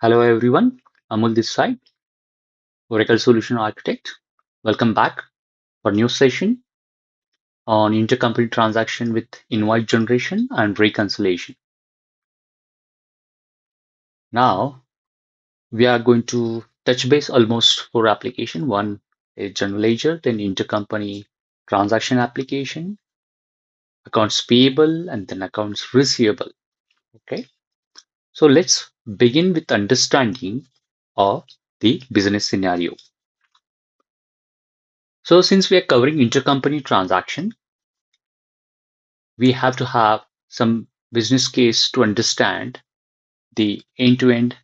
Hello everyone, Amol this side, Oracle Solution Architect. Welcome back for new session on intercompany transaction with invoice generation and reconciliation. Now we are going to touch base almost four application. One is general ledger, then intercompany transaction application, accounts payable, and then accounts receivable. Okay, so let's begin with understanding of the business scenario. So since we are covering intercompany transaction, we have to have some business case to understand the end-to-end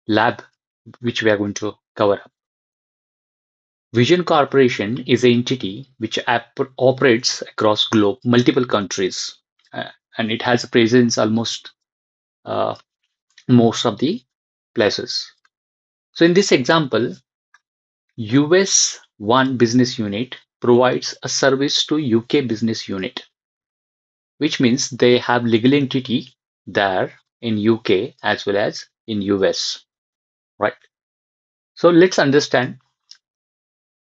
lab which we are going to cover up. Vision Corporation is an entity which operates across globe, multiple countries, and it has a presence almost uh, most of the places. So in this example, US one business unit provides a service to UK business unit, which means they have legal entity there in UK as well as in US, right? So let's understand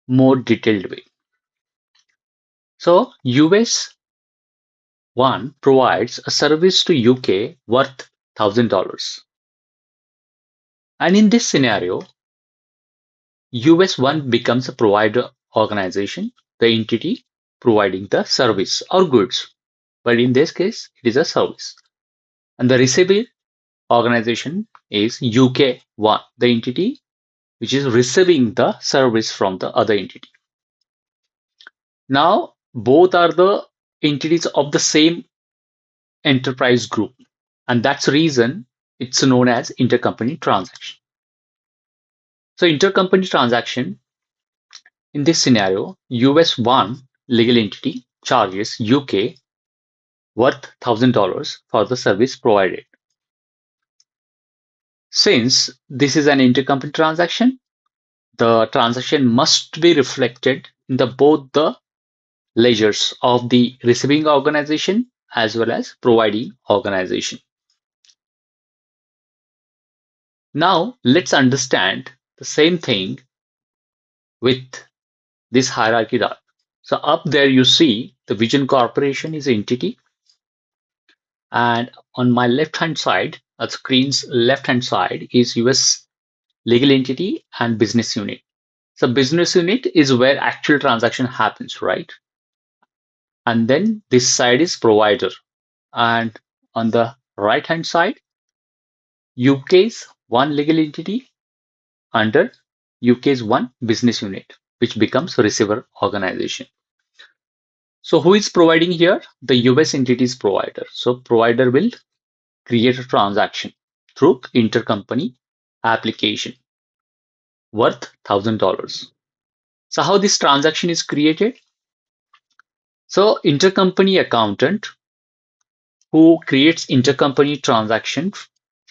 more detailed way. So US one provides a service to UK worth $1,000. And in this scenario, US one becomes a provider organization, the entity providing the service or goods. But in this case, it is a service. And the receiving organization is UK one, the entity which is receiving the service from the other entity. Now, both are the entities of the same enterprise group, and that's the reason it's known as intercompany transaction. So, intercompany transaction in this scenario, US one legal entity charges UK worth $1,000 for the service provided. Since this is an intercompany transaction, the transaction must be reflected in the both the ledgers of the receiving organization as well as providing organization. Now let's understand the same thing with this hierarchy chart. So up there you see the Vision Corporation is an entity, and on my left hand side, the screen's left hand side is US legal entity and business unit. So business unit is where actual transaction happens, right? And then this side is provider, and on the right hand side, UK's one legal entity under UK's one business unit, which becomes receiver organization. So who is providing here? The US entities provider. So provider will create a transaction through intercompany application worth $1,000. So how this transaction is created? So intercompany accountant who creates intercompany transaction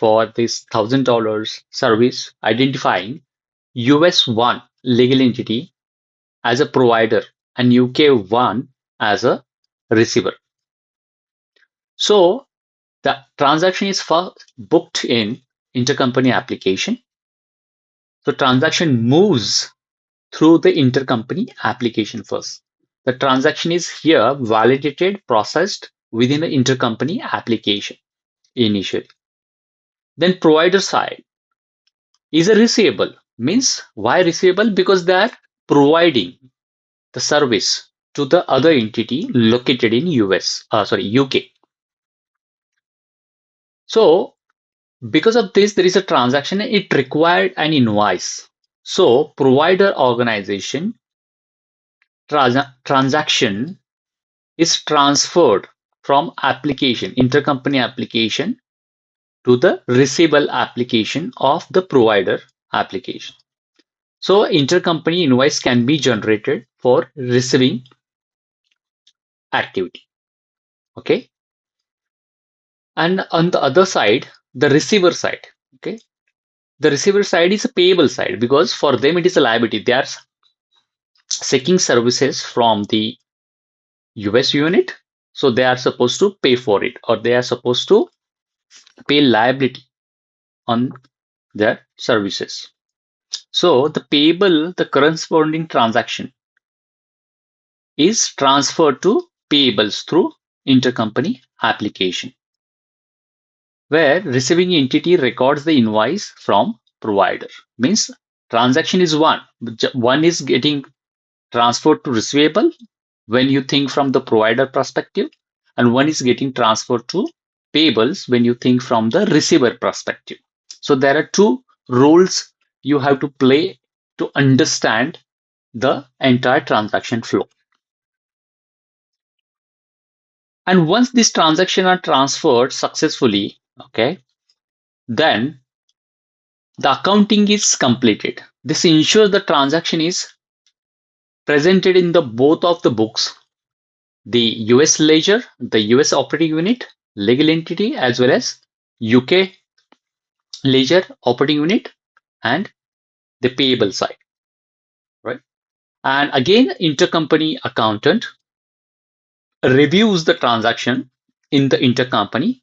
for this $1,000 service, identifying US one legal entity as a provider and UK one as a receiver. So the transaction is first booked in intercompany application. So transaction moves through the intercompany application first. The transaction is here validated, processed within the intercompany application initially. Then provider side is a receivable. Means why receivable? Because they are providing the service to the other entity located in UK. So because of this, there is a transaction. It required an invoice. So provider organization transaction is transferred from application, intercompany application to the receivable application of the provider application. So intercompany invoice can be generated for receiving activity. Okay. And on the other side, the receiver side. Okay. The receiver side is a payable side because for them it is a liability. They are seeking services from the US unit. So they are supposed to pay for it, or they are supposed to pay liability on their services. So the payable, the corresponding transaction is transferred to payables through intercompany application, where receiving entity records the invoice from provider. Means transaction is one. One is getting transferred to receivable when you think from the provider perspective, and one is getting transferred to payables when you think from the receiver perspective. So there are two roles you have to play to understand the entire transaction flow. And once these transactions are transferred successfully, okay, then the accounting is completed. This ensures the transaction is presented in the both of the books, the US ledger, the US operating unit, legal entity, as well as UK ledger operating unit and the payable side, right? And again, intercompany accountant reviews the transaction in the intercompany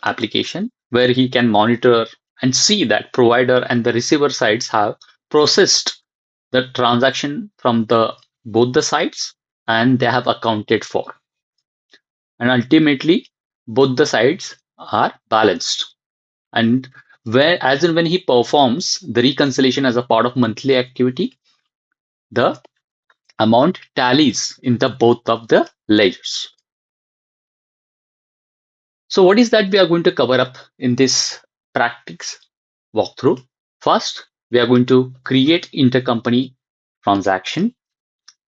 application where he can monitor and see that provider and the receiver sides have processed the transaction from the both the sides and they have accounted for. And ultimately, both the sides are balanced. And where as and when he performs the reconciliation as a part of monthly activity, the amount tallies in the both of the ledgers. So what is that we are going to cover up in this practice walkthrough? First, we are going to create intercompany transaction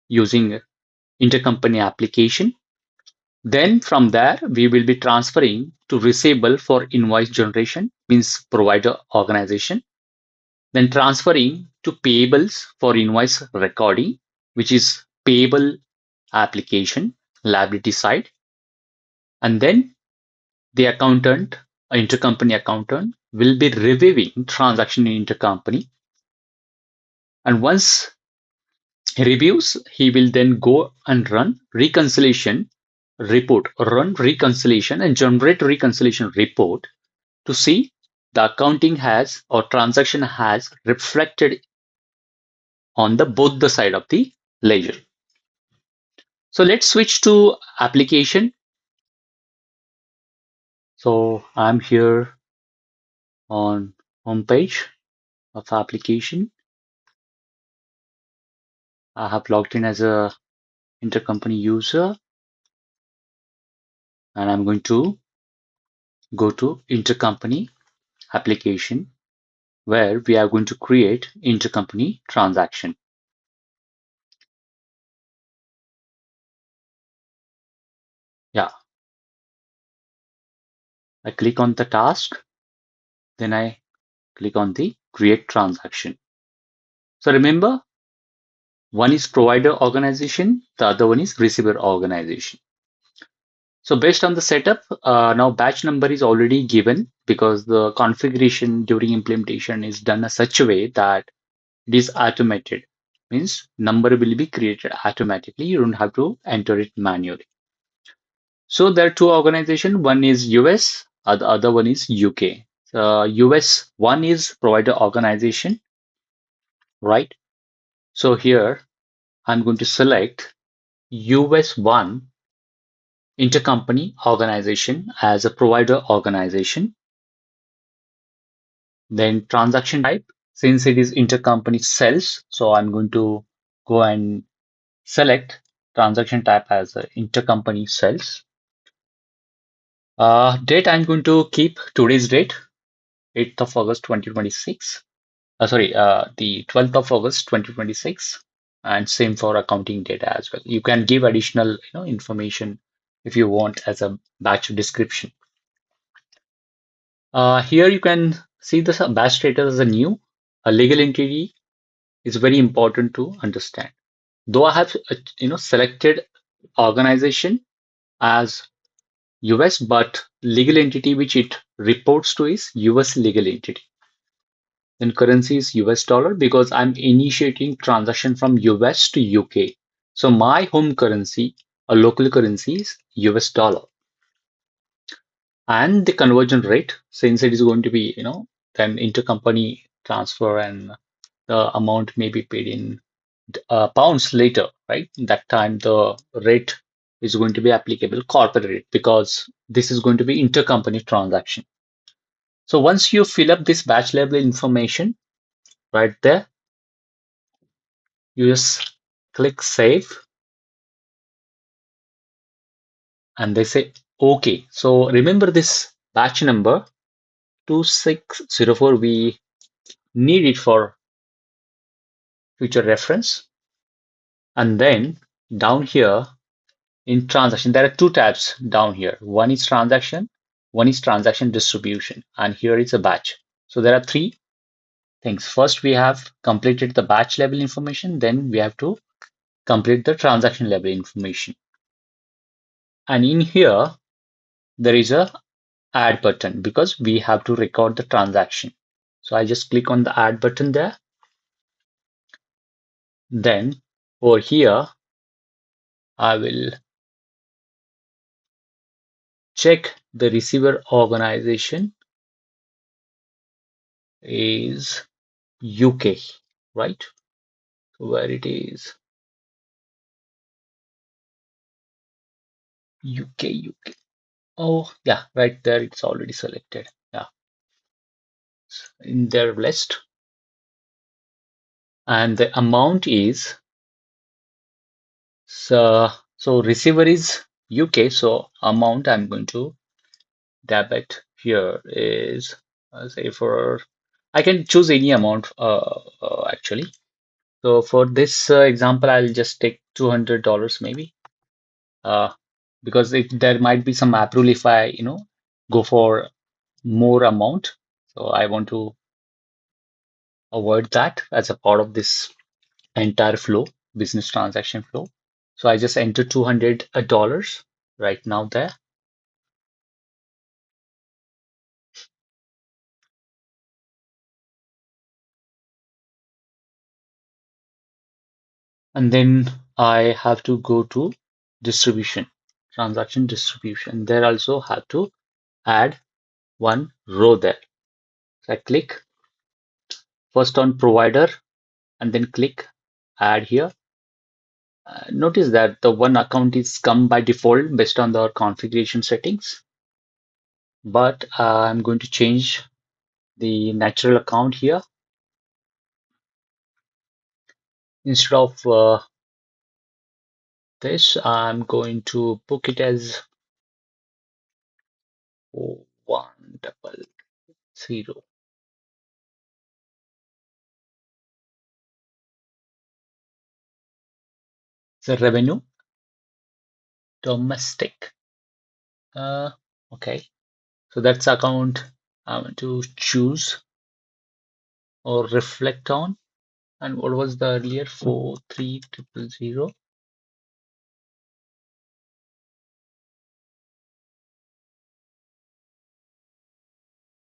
using intercompany application. Then from there, we will be transferring to receivable for invoice generation, means provider organization. Then transferring to payables for invoice recording, which is payable application, liability side. And then the accountant, intercompany accountant, will be reviewing transaction in intercompany. And once he reviews, he will then go and run reconciliation report, run reconciliation and generate reconciliation report to see the accounting has or transaction has reflected on the both the side of the ledger. So let's switch to application. So I'm here on homepage of application. I have logged in as a intercompany user and I'm going to go to intercompany application where we are going to create intercompany transaction. Yeah, I click on the task, then I click on the create transaction. So remember, one is provider organization, the other one is receiver organization. So based on the setup, now batch number is already given because the configuration during implementation is done in such a way that it is automated. Means number will be created automatically. You don't have to enter it manually. So there are two organizations. One is US, the other one is UK. US one is provider organization, right? So here I'm going to select US one intercompany organization as a provider organization. Then transaction type, since it is intercompany sales, so I'm going to go and select transaction type as a intercompany sales. Date, I'm going to keep today's date, 8th of August 2026. The 12th of August 2026, and same for accounting data as well. You can give additional information if you want as a batch description. Here you can see the batch status as a new. A legal entity is very important to understand. Though I have selected organization as US, but legal entity which it reports to is US legal entity. Then currency is US dollar because I'm initiating transaction from US to UK. So my home currency, a local currency is US dollar. And the conversion rate, since it is going to be, then intercompany transfer, and the amount may be paid in pounds later, right? That time the rate is going to be applicable corporate rate because this is going to be intercompany transaction. So once you fill up this batch level information right there, you just click save and they say okay. So remember this batch number 2604, we need it for future reference. And then down here in transaction, there are two tabs down here. One is transaction distribution, and here is a batch. So there are three things. First, we have completed the batch level information, then we have to complete the transaction level information. And in here, there is a add button because we have to record the transaction. So I just click on the add button there. Then over here, I will check the receiver organization is UK, right? So where it is UK. Oh, yeah, right there. It's already selected. Yeah, in their list. And the amount is so receiver is UK. So amount I'm going to debit here is say for I can choose any amount actually. So for this example, I'll just take $200 maybe. Uh, because there might be some app rule if I, go for more amount. So I want to avoid that as a part of this entire flow, business transaction flow. So I just enter $200 right now there. And then I have to go to distribution, transaction distribution. There also have to add one row there. So I click first on provider and then click add here. Notice that the one account is come by default based on the configuration settings, but I'm going to change the natural account here. Instead of this, I'm going to book it as 100. The revenue domestic. Okay, so that's account I want to choose or reflect on. And what was the earlier 43000?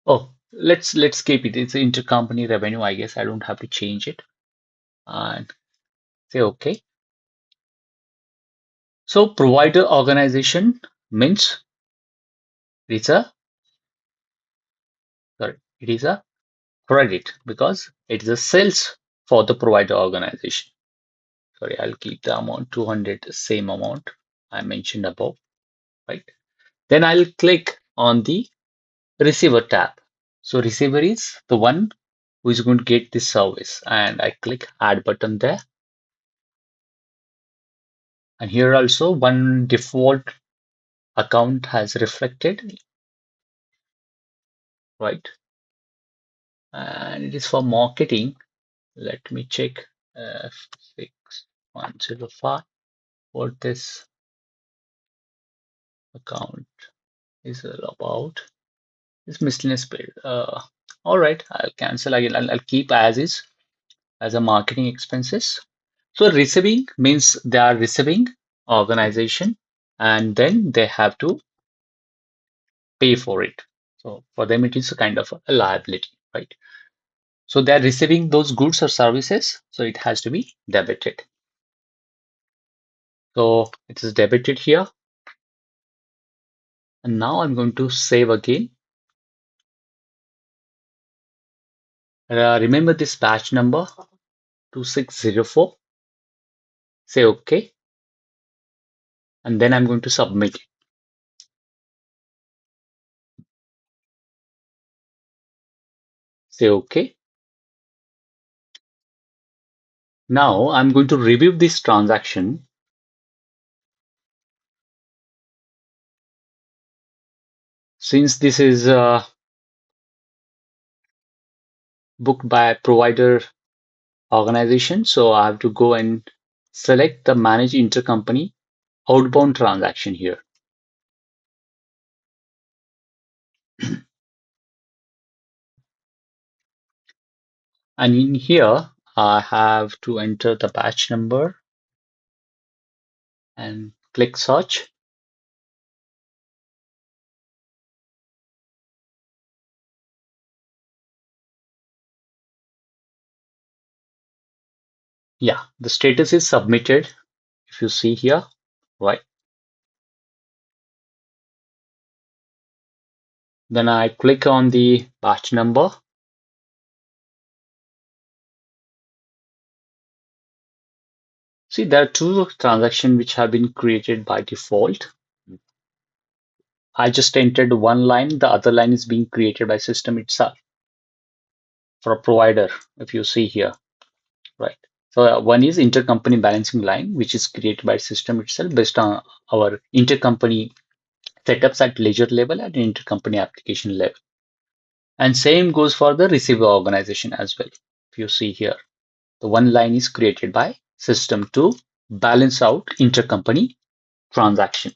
Oh, let's keep it. It's intercompany revenue. I guess I don't have to change it and say okay. So provider organization means it's a it is a credit because it is a sales for the provider organization. Sorry, I'll keep the amount 200, the same amount I mentioned above, right? Then I'll click on the receiver tab. So receiver is the one who is going to get this service, and I click add button there. And here also one default account has reflected, right? And it is for marketing. Let me check F6105 what this account is all about. It's miscellaneous paid. All right, I'll cancel again. I'll keep as is as a marketing expenses. So receiving means they are receiving organization and then they have to pay for it. So for them, it is a kind of a liability, right? So they're receiving those goods or services, so it has to be debited. So it is debited here. And now I'm going to save again. Remember this batch number 2604. Say OK, and then I'm going to submit it. Say OK. Now I'm going to review this transaction. Since this is booked by a provider organization, so I have to go and select the manage intercompany outbound transaction here. And in here, I have to enter the batch number and click search. Yeah, the status is submitted. If you see here, right? Then I click on the batch number. See, there are two transactions which have been created by default. I just entered one line, the other line is being created by system itself for a provider, if you see here, right? So one is intercompany balancing line, which is created by system itself based on our intercompany setups at ledger level and intercompany application level. And same goes for the receiver organization as well. If you see here, the one line is created by system to balance out intercompany transaction.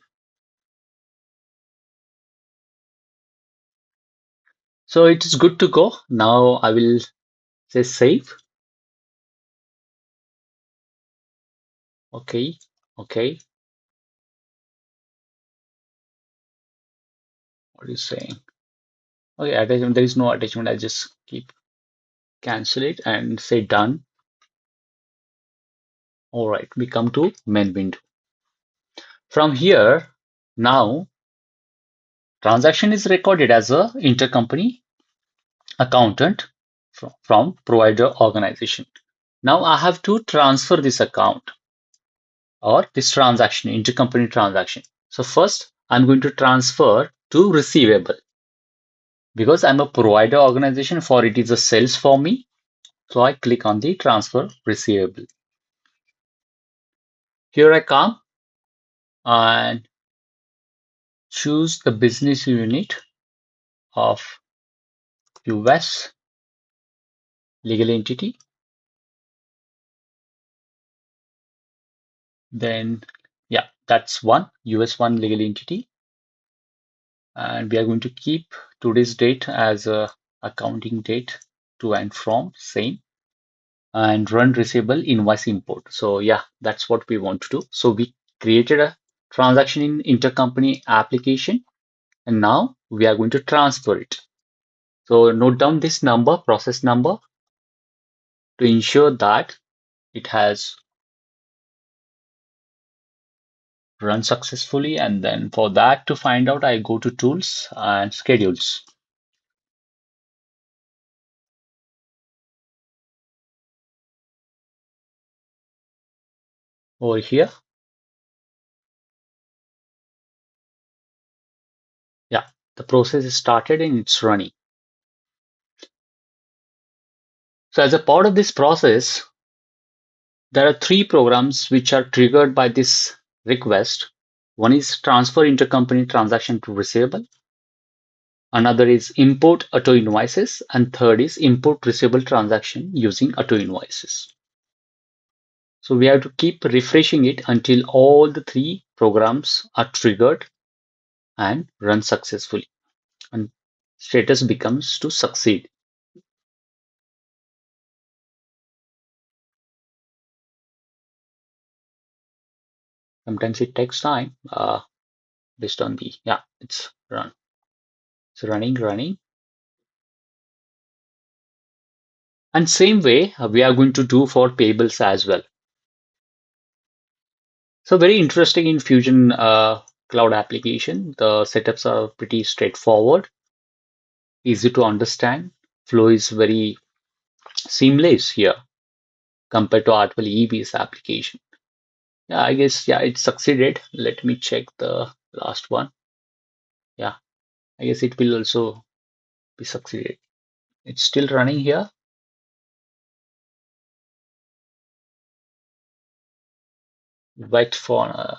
So it is good to go. Now I will say save. Okay. Okay. What are you saying? Okay, attachment. There is no attachment. I just keep cancel it and say done. All right. We come to main window. From here, now transaction is recorded as a intercompany accountant from provider organization. Now I have to transfer this account or this transaction, intercompany transaction. So first I'm going to transfer to receivable because I'm a provider organization for it is a sales for me. So I click on the transfer receivable. Here I come and choose the business unit of US legal entity. Then, yeah, that's one US one legal entity. And we are going to keep today's date as a accounting date to and from same and run receivable invoice import. So yeah, that's what we want to do. So we created a transaction in intercompany application and now we are going to transfer it. So note down this number, process number, to ensure that it has run successfully. And then for that to find out, I go to tools and schedules. Over here, yeah, the process is started and it's running. So as a part of this process, there are three programs which are triggered by this request. One is transfer intercompany transaction to receivable. Another is import auto invoices. And third is import receivable transaction using auto invoices. So we have to keep refreshing it until all the three programs are triggered and run successfully. And status becomes to succeed. Sometimes it takes time based on the, yeah, it's run. It's running. And same way we are going to do for payables as well. So very interesting in Fusion cloud application. The setups are pretty straightforward, easy to understand. Flow is very seamless here compared to Artwell EBS application. Yeah, I guess, yeah, it succeeded. Let me check the last one. Yeah, I guess it will also be succeeded. It's still running here. Wait for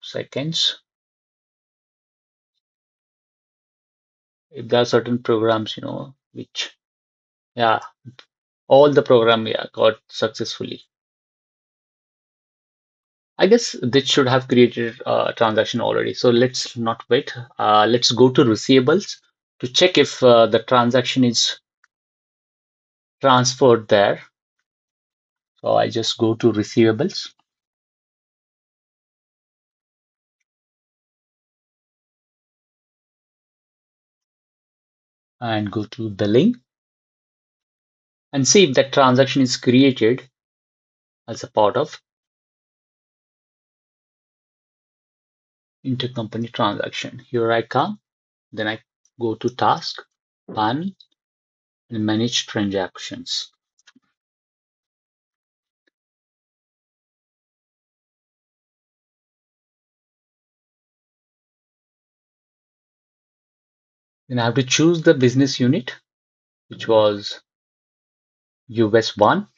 seconds. If there are certain programs, which, yeah, all the program, yeah, got successfully. I guess this should have created a transaction already. So let's not wait. Let's go to receivables to check if the transaction is transferred there. So I just go to receivables and go to billing and see if that transaction is created as a part of intercompany transaction. Here I come, then I go to task, panel, and manage transactions. Then I have to choose the business unit, which was US 1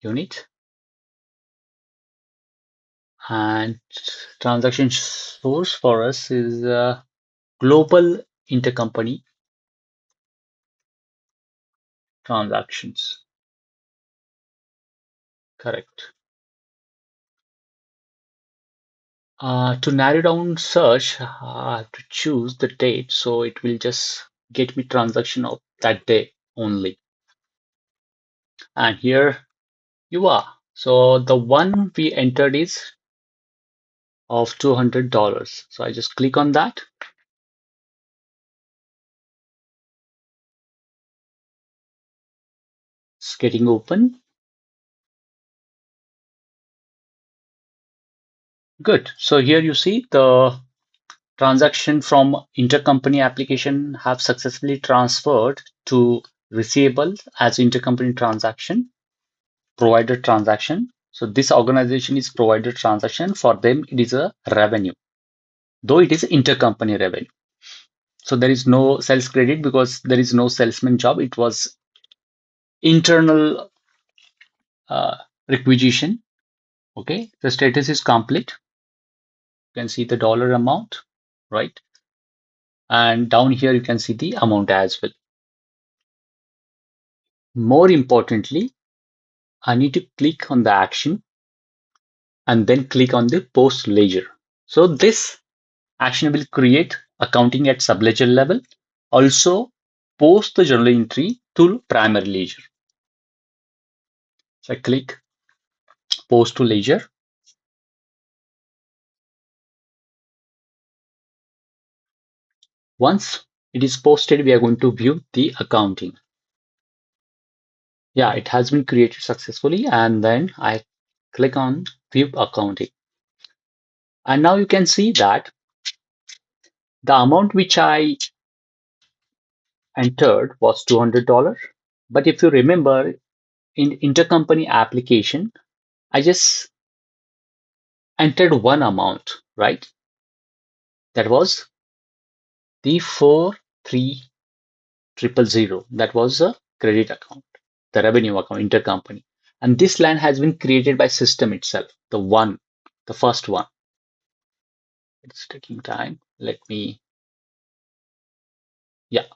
unit, and transaction source for us is global intercompany transactions. Correct. To narrow down search, I have to choose the date, so it will just get me transaction of that day only. And here you are. So the one we entered is of $200. So I just click on that. It's getting open. Good. So here you see the transaction from intercompany application have successfully transferred to receivable as intercompany transaction, provider transaction. So this organization is provider transaction. For them, it is a revenue, though it is intercompany revenue. So there is no sales credit because there is no salesman job. It was internal uh, requisition. Okay, the status is complete. You can see the dollar amount, right? And down here, you can see the amount as well. More importantly, I need to click on the action and then click on the post ledger. So this action will create accounting at sub-ledger level, also post the journal entry to primary ledger. So I click post to ledger. Once it is posted, we are going to view the accounting. Yeah, it has been created successfully, and then I click on view accounting. And now you can see that the amount which I entered was $200. But if you remember, in intercompany application, I just entered one amount, right? That was the 43000. That was a credit account, the revenue account, intercompany. And this line has been created by system itself, the first one. It's taking time. Let me, yeah.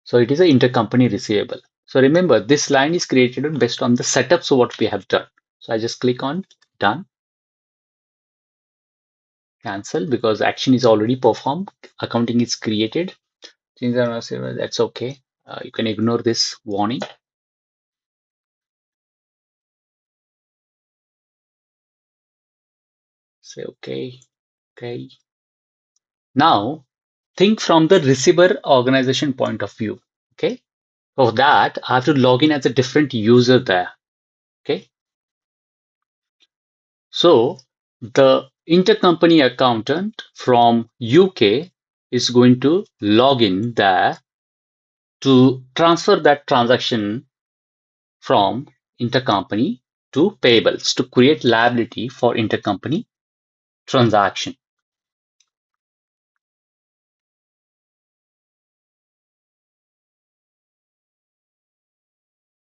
So it is an intercompany receivable. So remember, this line is created based on the setup. So what we have done. So I just click on done, cancel because action is already performed. Accounting is created. Things are not saved. That's okay. You can ignore this warning. Say okay, okay. Now think from the receiver organization point of view. Okay. For that, I have to log in as a different user there. Okay. So The intercompany accountant from UK is going to log in there to transfer that transaction from intercompany to payables to create liability for intercompany transaction.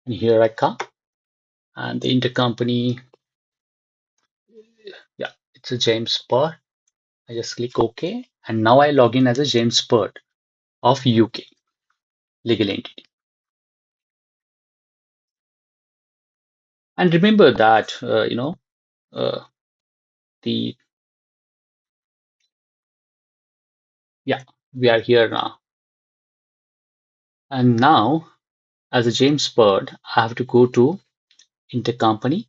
And here I come, and the intercompany, yeah, it's a James Bird. I just click OK, and now I log in as a James Bird of UK legal entity. And remember that uh, the yeah, we are here now. And now, as a James Bird, I have to go to intercompany,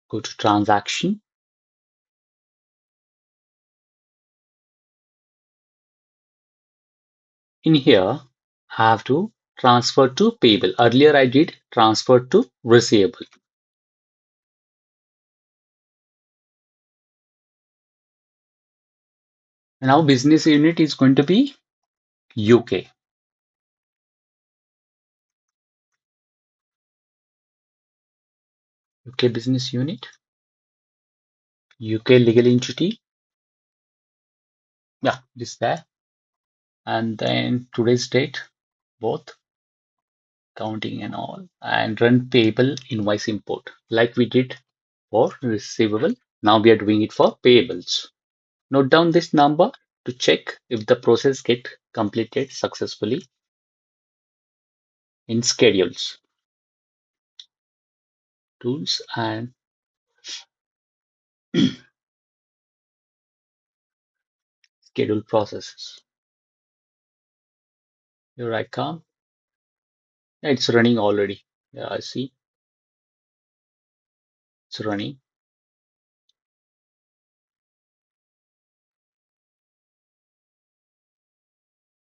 go to transaction. In here, I have to transfer to payable. Earlier, I did transfer to receivable. Now, business unit is going to be UK. UK business unit, UK legal entity. Yeah, this there. And then today's date, both counting and all, and run payable invoice import like we did for receivable. Now we are doing it for payables. Note down this number to check if the process get completed successfully in schedules, tools, and schedule processes. Here I come. Yeah, it's running already. Yeah, I see it's running.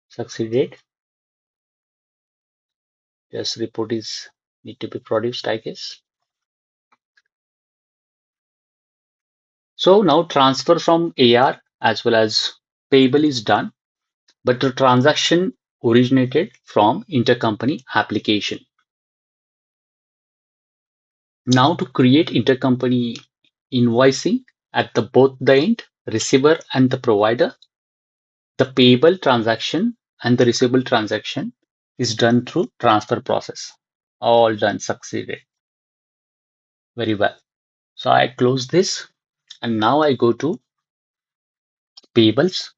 Succeeded. Yes, report is need to be produced, I guess. So now transfer from AR as well as payable is done, but the transaction originated from intercompany application. Now to create intercompany invoicing at the both the end, receiver and the provider, the payable transaction and the receivable transaction is done through transfer process. All done, succeeded. Very well. So I close this and now I go to payables,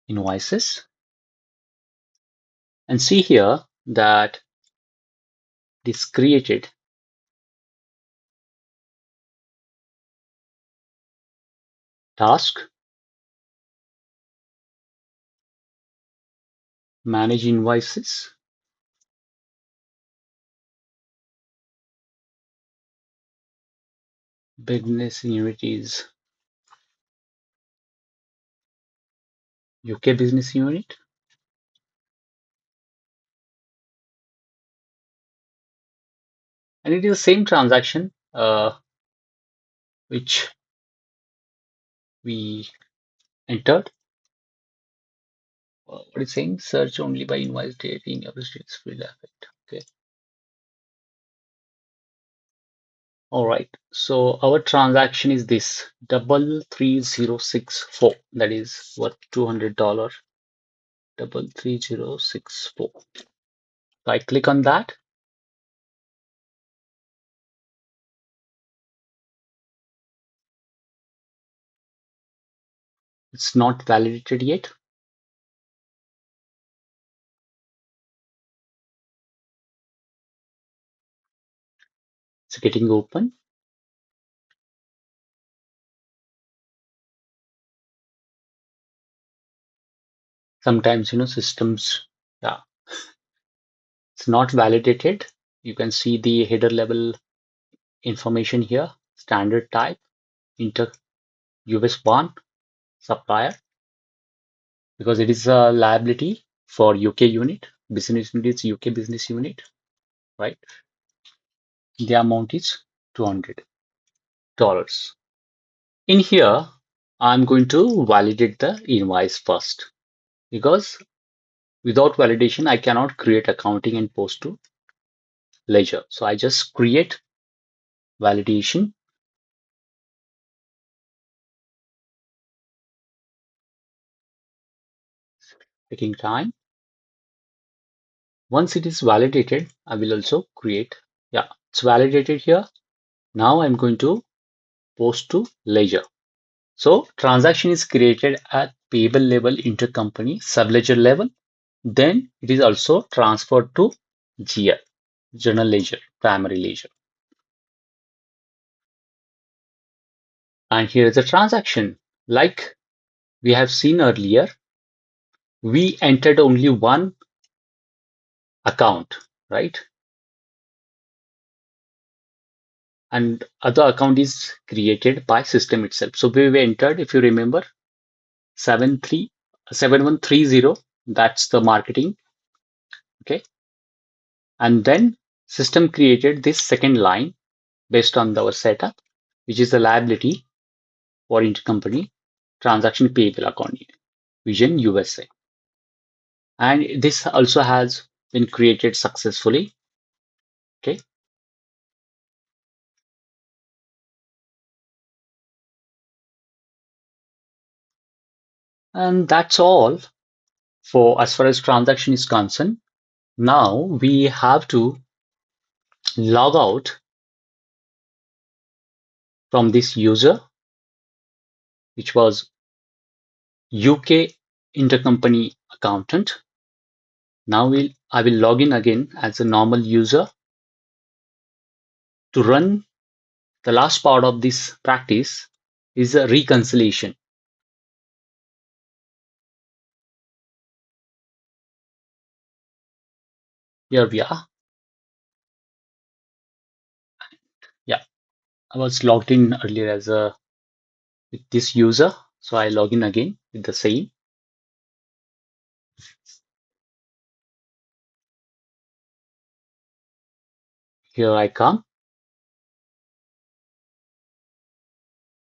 invoices, and see here that this created task, manage invoices, business unit is UK business unit. And it is the same transaction which we entered. What is saying? Search only by invoice date in your states will affect. Okay. All right. So our transaction is this 33064. That is worth $200. 33064. So I click on that. It's not validated yet. It's getting open. Sometimes, systems, yeah, it's not validated. You can see the header level information here, standard type, inter US1, supplier. because it is a liability for UK unit. Business unit is UK business unit, right? The amount is $200. In here, I'm going to validate the invoice first because without validation, I cannot create accounting and post to ledger. So I just create validation, taking time. Once it is validated, I will also create. Yeah, it's validated here. Now I'm going to post to ledger. So transaction is created at payable level, intercompany, subledger level. Then it is also transferred to GL, general ledger, primary ledger. And here is the transaction. Like we have seen earlier, we entered only one account, right? And other account is created by system itself. So we entered, if you remember, 7130. That's the marketing. Okay. And then system created this second line based on our setup, which is the liability for intercompany transaction payable account Vision USA. And this also has been created successfully. Okay. And that's all for as far as transaction is concerned. Now we have to log out from this user, which was UK intercompany accountant. Now I will log in again as a normal user to run the last part of this practice is a reconciliation. Here we are. Yeah, I was logged in earlier as a with this user. So I log in again with the same. Here I come.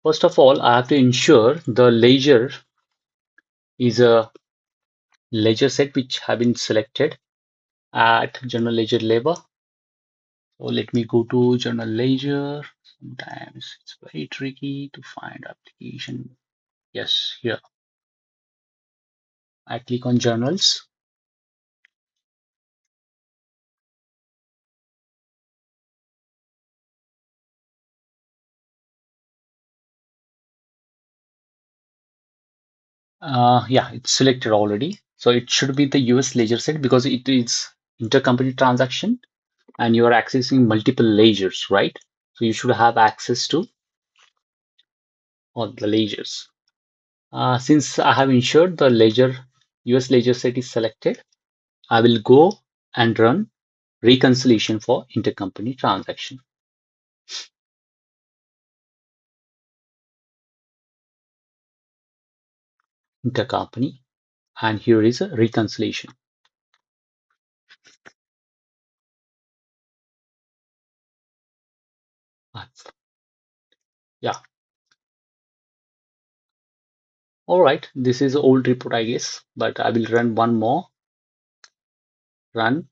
First of all, I have to ensure the ledger is a ledger set which have been selected at general ledger level. So let me go to general ledger. Sometimes it's very tricky to find application. Yes, here. I click on journals. Yeah, it's selected already. So it should be the US ledger set because it is intercompany transaction and you are accessing multiple ledgers, right? So you should have access to all the ledgers. Since I have ensured the ledger US ledger set is selected, I will go and run reconciliation for intercompany transaction. Intercompany, and here is a reconciliation. Yeah. All right. This is old report, I guess, but I will run one more run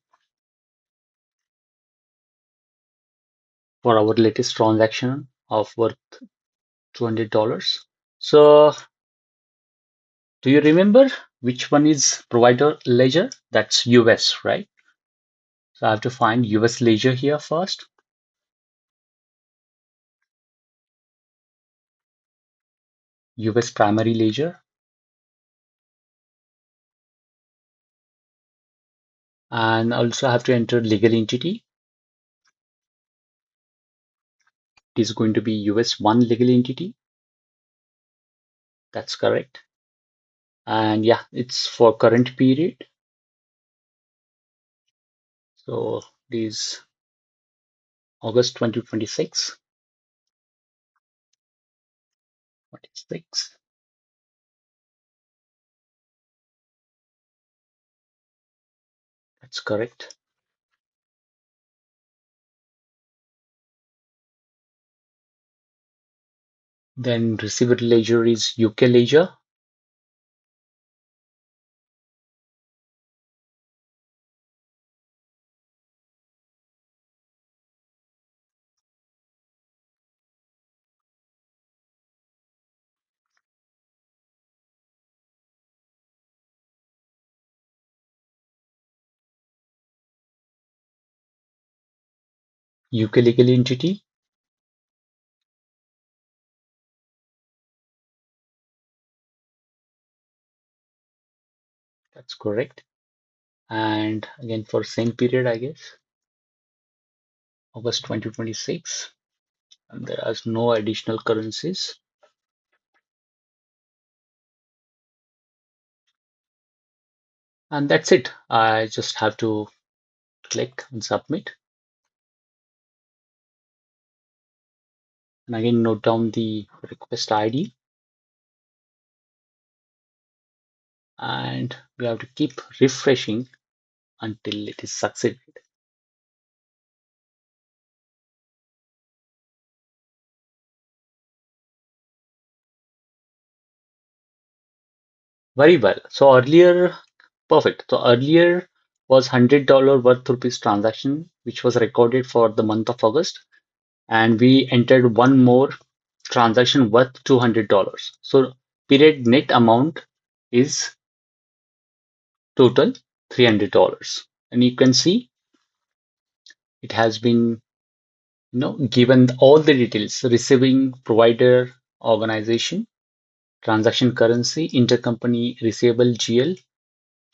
for our latest transaction of worth $200. So do you remember which one is provider ledger? That's US, right? So I have to find US ledger here first. US primary ledger. And also have to enter legal entity. It is going to be US one legal entity. That's correct. And yeah, it's for current period. So it is August 2026. 26. That's correct. Then receivable ledger is UK ledger. UK legal entity. That's correct. And again for same period, I guess, August 2026. And there are no additional currencies. And that's it. I just have to click and submit. And again, note down the request ID. And we have to keep refreshing until it is succeeded. Very well. So earlier, perfect. So earlier was $100 worth rupees transaction, which was recorded for the month of August. And we entered one more transaction worth $200. So period net amount is total $300. And you can see it has been given all the details: receiving, provider, organization, transaction currency, intercompany receivable GL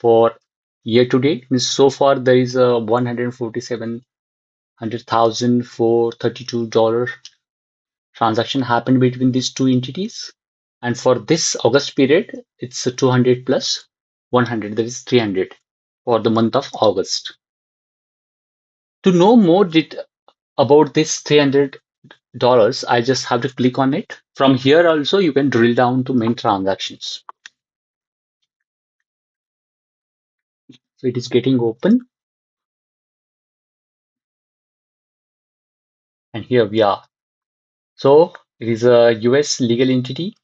for year to date. So far there is a 147,432 transaction happened between these two entities. And for this August period, it's a 200 plus 100, that is 300 for the month of August. To know more about this $300, I just have to click on it. From here also, you can drill down to main transactions. So it is getting open. And here we are. So it is a US legal entity,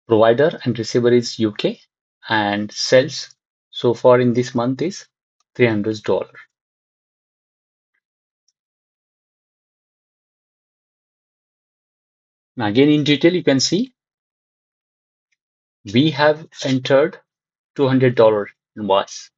provider and receiver is UK, and sales so far in this month is $300. Now again in detail, you can see we have entered $200 invoice.